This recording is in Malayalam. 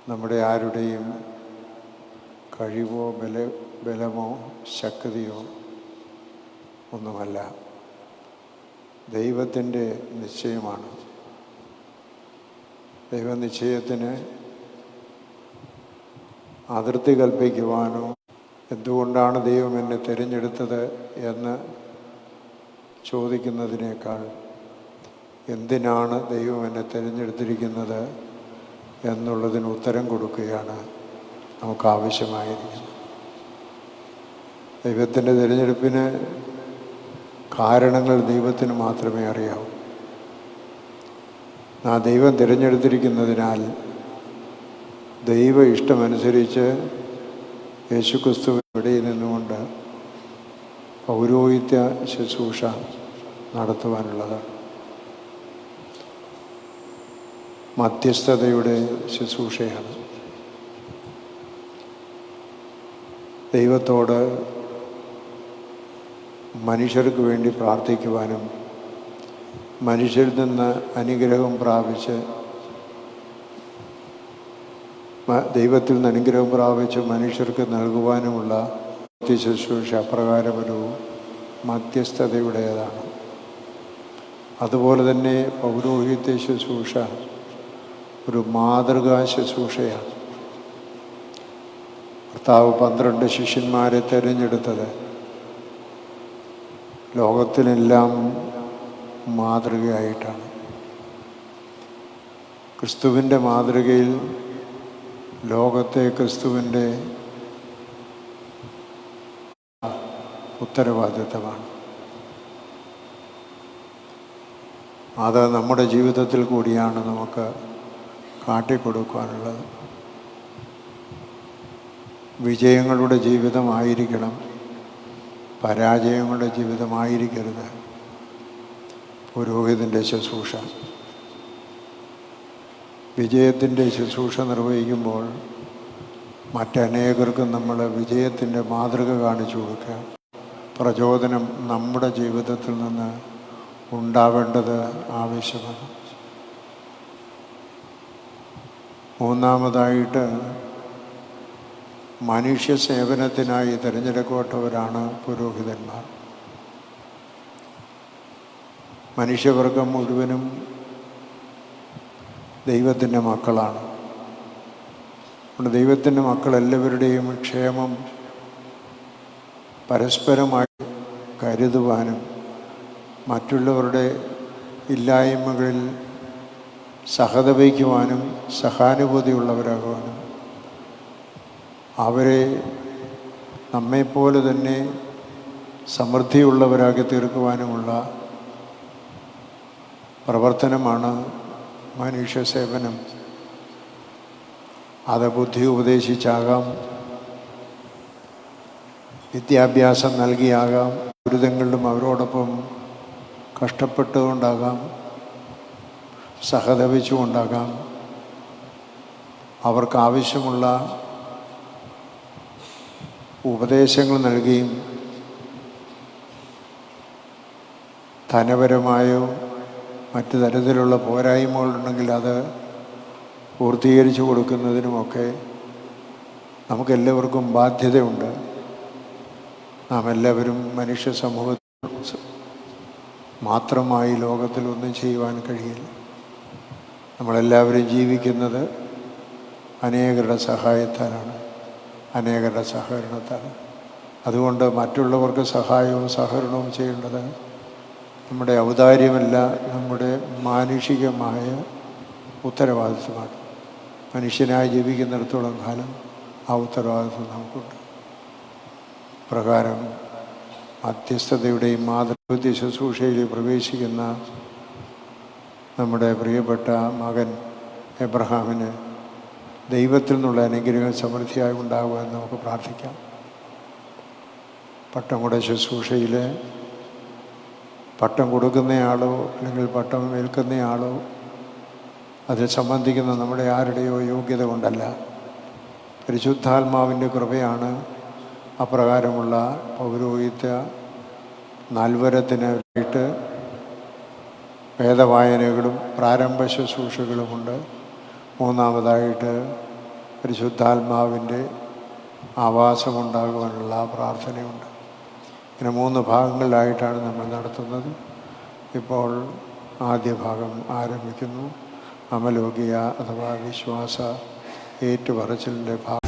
നമ്മുടെ ആരുടെയും കഴിവോ ബലമോ ശക്തിയോ ഒന്നുമല്ല, ദൈവത്തിൻ്റെ നിശ്ചയമാണ്. ദൈവനിശ്ചയത്തിന് അതിർത്തി കൽപ്പിക്കുവാനോ എന്തുകൊണ്ടാണ് ദൈവം എന്നെ തിരഞ്ഞെടുത്തത് എന്ന് ചോദിക്കുന്നതിനേക്കാൾ എന്തിനാണ് ദൈവം എന്നെ തിരഞ്ഞെടുത്തിരിക്കുന്നത് എന്നുള്ളതിന് ഉത്തരം കൊടുക്കുകയാണ് നമുക്ക് ആവശ്യമായിരിക്കുന്നത്. ദൈവത്തിൻ്റെ തിരഞ്ഞെടുപ്പിന് കാരണങ്ങൾ ദൈവത്തിന് മാത്രമേ അറിയാവൂ. ആ ദൈവം തിരഞ്ഞെടുത്തിരിക്കുന്നതിനാൽ ദൈവ ഇഷ്ടമനുസരിച്ച് യേശുക്രിസ്തുവിന്റെ ഇടയിൽ നിന്നുകൊണ്ട് പൗരോഹിത്യ ശുശ്രൂഷ നടത്തുവാനുള്ളതാണ്. മധ്യസ്ഥതയുടെ ശുശ്രൂഷയാണ്. ദൈവത്തോട് മനുഷ്യർക്ക് വേണ്ടി പ്രാർത്ഥിക്കുവാനും മനുഷ്യരിൽ നിന്ന് അനുഗ്രഹം പ്രാപിച്ച് ദൈവത്തിൽ നിന്ന് അനുഗ്രഹം പ്രാപിച്ച് മനുഷ്യർക്ക് നൽകുവാനുമുള്ള ശുശ്രൂഷ അപ്രകാരമൊരു മധ്യസ്ഥതയുടേതാണ്. അതുപോലെ തന്നെ പൗരോഹിത്യ ശുശ്രൂഷ ഒരു മാതൃകാ ശുശ്രൂഷയാണ്. കർത്താവ് 12 ശിഷ്യന്മാരെ തിരഞ്ഞെടുത്തത് ലോകത്തിനെല്ലാം മാതൃകയായിട്ടാണ്. ക്രിസ്തുവിൻ്റെ മാതൃകയിൽ ലോകത്തെ ക്രിസ്തുവിൻ്റെ ഉത്തരവാദിത്തമാണ്. അത് നമ്മുടെ ജീവിതത്തിൽ കൂടിയാണ് നമുക്ക് കാട്ടിക്കൊടുക്കാനുള്ളത്. വിജയങ്ങളുടെ ജീവിതമായിരിക്കണം, പരാജയങ്ങളുടെ ജീവിതമായിരിക്കരുത് പുരോഹിതൻ്റെ ശുശ്രൂഷ. വിജയത്തിൻ്റെ ശുശ്രൂഷ നിർവഹിക്കുമ്പോൾ മറ്റനേകർക്കും നമ്മൾ വിജയത്തിൻ്റെ മാതൃക കാണിച്ചു കൊടുക്കുക. പ്രചോദനം നമ്മുടെ ജീവിതത്തിൽ നിന്ന് ഉണ്ടാവേണ്ടത് ആവശ്യമാണ്. മൂന്നാമതായിട്ട് മനുഷ്യ സേവനത്തിനായി തിരഞ്ഞെടുക്കപ്പെട്ടവരാണ് പുരോഹിതന്മാർ. മനുഷ്യവർഗം മുഴുവനും ദൈവത്തിൻ്റെ മക്കളാണ്. അതുകൊണ്ട് ദൈവത്തിൻ്റെ മക്കളെല്ലാവരുടെയും ക്ഷേമം പരസ്പരമായി കരുതുവാനും മറ്റുള്ളവരുടെ ഇല്ലായ്മകളിൽ സഹതപിക്കുവാനും സഹാനുഭൂതിയുള്ളവരാകുവാനും അവരെ നമ്മെപ്പോലെ തന്നെ സമൃദ്ധിയുള്ളവരാക്കി തീർക്കുവാനുമുള്ള പ്രവർത്തനമാണ് മനുഷ്യ സേവനം. അത് ബുദ്ധി ഉപദേശിച്ചാകാം, വിദ്യാഭ്യാസം നൽകിയാകാം, ദുരിതങ്ങളിലും അവരോടൊപ്പം കഷ്ടപ്പെട്ടുകൊണ്ടാകാം, സഹതപിച്ചുകൊണ്ടാകാം. അവർക്കാവശ്യമുള്ള ഉപദേശങ്ങൾ നൽകിയും ധനപരമായോ മറ്റു തരത്തിലുള്ള പോരായ്മകളുണ്ടെങ്കിൽ അത് പൂർത്തീകരിച്ചു കൊടുക്കുന്നതിനുമൊക്കെ നമുക്കെല്ലാവർക്കും ബാധ്യതയുണ്ട്. നാം എല്ലാവരും മനുഷ്യ സമൂഹത്തിൽ മാത്രമായി ലോകത്തിൽ ഒന്നും ചെയ്യുവാൻ കഴിയില്ല. നമ്മളെല്ലാവരും ജീവിക്കുന്നത് അനേകരുടെ സഹായത്താലാണ്, അനേകരുടെ സഹകരണത്താണ്. അതുകൊണ്ട് മറ്റുള്ളവർക്ക് സഹായവും സഹകരണവും ചെയ്യേണ്ടത് നമ്മുടെ ഔദാര്യമല്ല, നമ്മുടെ മാനുഷികമായ ഉത്തരവാദിത്വമാണ്. മനുഷ്യനായി ജീവിക്കുന്നിടത്തോളം കാലം ആ ഉത്തരവാദിത്വം നമുക്കുണ്ട്. പ്രകാരം മധ്യസ്ഥതയുടെയും മാതൃത്വ ശുശ്രൂഷയിൽ പ്രവേശിക്കുന്ന നമ്മുടെ പ്രിയപ്പെട്ട മകൻ എബ്രഹാമിന് ദൈവത്തിൽ നിന്നുള്ള അനുഗ്രഹം സമൃദ്ധിയായി ഉണ്ടാകുവാൻ നമുക്ക് പ്രാർത്ഥിക്കാം. പട്ടം കൂടെ ശുശ്രൂഷയിൽ പട്ടം കൊടുക്കുന്നയാളോ അല്ലെങ്കിൽ പട്ടം ഏൽക്കുന്നയാളോ അതിൽ സംബന്ധിക്കുന്ന നമ്മുടെ ആരുടെയോ യോഗ്യത കൊണ്ടല്ല, പരിശുദ്ധാത്മാവിൻ്റെ കൃപയാണ് അപ്രകാരമുള്ള പൗരോഹിത്യ നൽവരത്തിനായിട്ട് വേദവായനകളും പ്രാരംഭ ശുശ്രൂഷകളുമുണ്ട്. മൂന്നാമതായിട്ട് പരിശുദ്ധാത്മാവിൻ്റെ ആവാസമുണ്ടാകുവാനുള്ള പ്രാർത്ഥനയുണ്ട്. ഇങ്ങനെ 3 ഭാഗങ്ങളിലായിട്ടാണ് നമ്മൾ നടത്തുന്നത്. ഇപ്പോൾ ആദ്യ ഭാഗം ആരംഭിക്കുന്നു. അമലോകിയ അഥവാ വിശ്വാസ ഏറ്റുപറച്ചിലിൻ്റെ ഭാഗം.